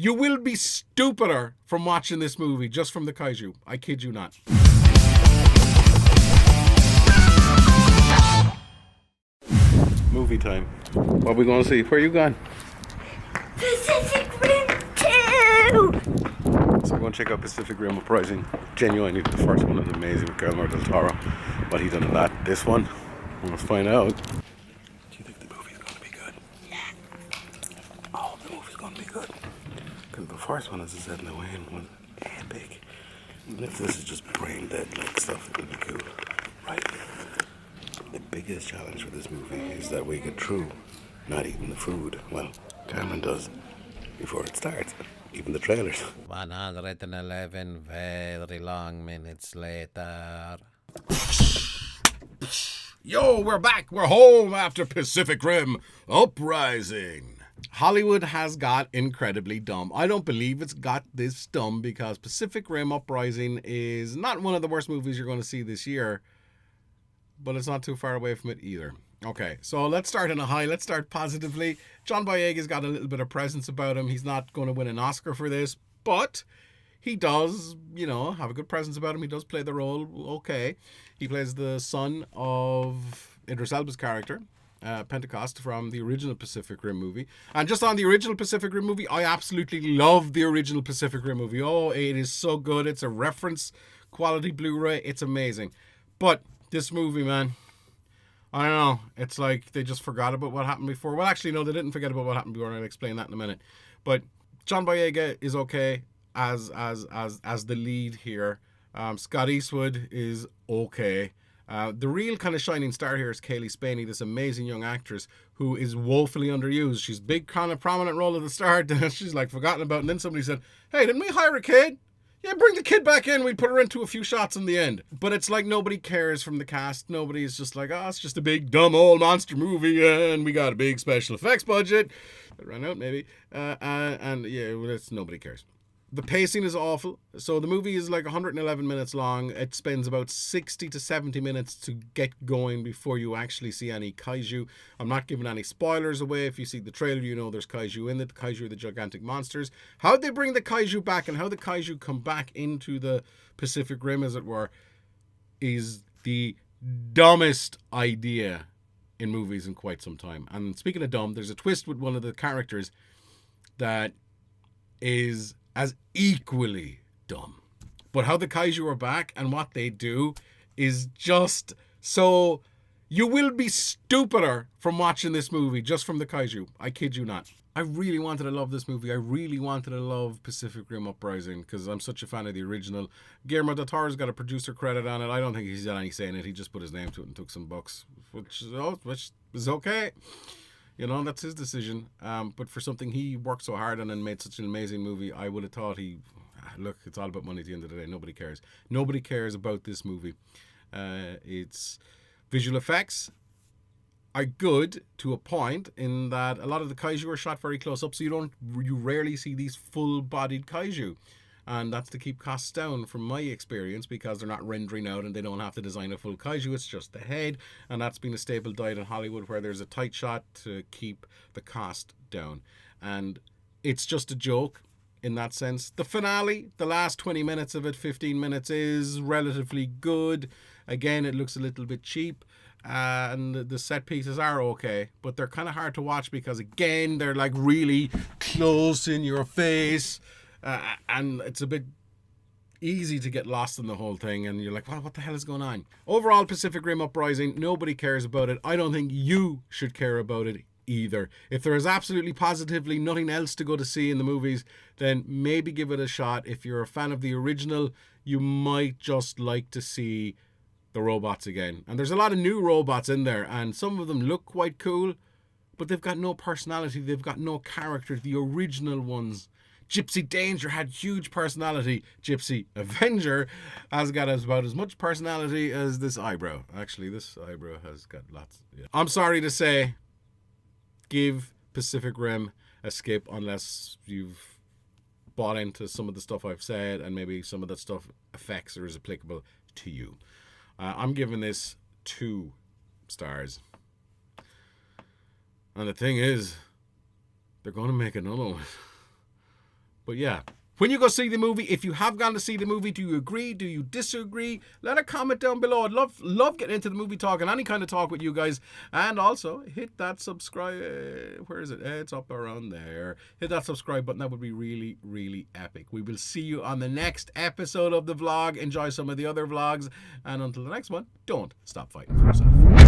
You will be stupider from watching this movie, just from the kaiju. I kid you not. Movie time. What are we going to see? Where are you going? Pacific Rim 2! So we're going to check out Pacific Rim Uprising. Genuinely, the first one is amazing with Guillermo del Toro. What he done in that. This one, let's find out. Do you think the movie's going to be good? Yeah. Oh, the movie's going to be good. Because the first one, as I said in the way, was epic. Even if this is just brain dead like stuff, it will be cool. Right. The biggest challenge for this movie is that we get through not even the food. Well, Cameron does before it starts. Even the trailers. 111 very long minutes later. Yo, we're back. We're home after Pacific Rim Uprising. Hollywood has got incredibly dumb. I don't believe it's got this dumb because Pacific Rim Uprising is not one of the worst movies you're going to see this year, but it's not too far away from it either. Okay, so let's start on a high. Let's start positively. John Boyega's got a little bit of presence about him. He's not going to win an Oscar for this, but he does, have a good presence about him. He does play the role okay. He plays the son of Idris Elba's character, Pentecost, from the original Pacific Rim movie. And just on the original Pacific Rim movie, I absolutely love the original Pacific Rim movie. Oh, it is so good. It's a reference quality Blu-ray. It's amazing. But this movie, man, I don't know. It's like they just forgot about what happened before. Well, actually, no, they didn't forget about what happened before, and I'll explain that in a minute. But John Boyega is okay as the lead here. Scott Eastwood is okay. The real kind of shining star here is Kaylee Spaney, this amazing young actress who is woefully underused. She's big, kind of prominent role at the start, and she's like forgotten about. And then somebody said, "Hey, didn't we hire a kid? Yeah, bring the kid back in. We put her into a few shots in the end." But it's like nobody cares from the cast. Nobody is just like, oh, it's just a big, dumb, old monster movie, and we got a big special effects budget. It ran out, maybe. And yeah, well, nobody cares. The pacing is awful. So the movie is like 111 minutes long. It spends about 60 to 70 minutes to get going before you actually see any kaiju. I'm not giving any spoilers away. If you see the trailer, you know there's kaiju in it. The kaiju are the gigantic monsters. How they bring the kaiju back and how the kaiju come back into the Pacific Rim, as it were, is the dumbest idea in movies in quite some time. And speaking of dumb, there's a twist with one of the characters that is as equally dumb. But how the kaiju are back and what they do is just so... You will be stupider from watching this movie just from the kaiju. I kid you not. I really wanted to love this movie. I really wanted to love Pacific Rim Uprising because I'm such a fan of the original. Guillermo del Toro's got a producer credit on it. I don't think he's got any say in it. He just put his name to it and took some bucks, which is okay. That's his decision. But for something he worked so hard on and made such an amazing movie, I would have thought look, it's all about money at the end of the day. Nobody cares. Nobody cares about this movie. Its visual effects are good to a point in that a lot of the kaiju are shot very close up, so you rarely see these full-bodied kaiju. And that's to keep costs down from my experience because they're not rendering out and they don't have to design a full kaiju. It's just the head. And that's been a staple diet in Hollywood where there's a tight shot to keep the cost down. And it's just a joke in that sense. The finale, the last 20 minutes of it, 15 minutes, is relatively good. Again, it looks a little bit cheap. And the set pieces are okay, but they're kind of hard to watch because, again, they're like really close in your face. And it's a bit easy to get lost in the whole thing, and you're like, well, what the hell is going on? Overall, Pacific Rim Uprising, nobody cares about it. I don't think you should care about it either. If there is absolutely positively nothing else to go to see in the movies, then maybe give it a shot. If you're a fan of the original, you might just like to see the robots again. And there's a lot of new robots in there, and some of them look quite cool, but they've got no personality. They've got no character. The original ones. Gypsy Danger had huge personality. Gypsy Avenger has got about as much personality as this eyebrow. Actually, this eyebrow has got lots. Yeah. I'm sorry to say, give Pacific Rim a skip unless you've bought into some of the stuff I've said and maybe some of that stuff affects or is applicable to you. I'm giving this 2 stars. And the thing is, they're going to make another one. But yeah, when you go see the movie, if you have gone to see the movie, do you agree? Do you disagree? Let a comment down below. I'd love getting into the movie talk and any kind of talk with you guys. And also, hit that subscribe. Where is it? It's up around there. Hit that subscribe button. That would be really, really epic. We will see you on the next episode of the vlog. Enjoy some of the other vlogs. And until the next one, don't stop fighting for yourself.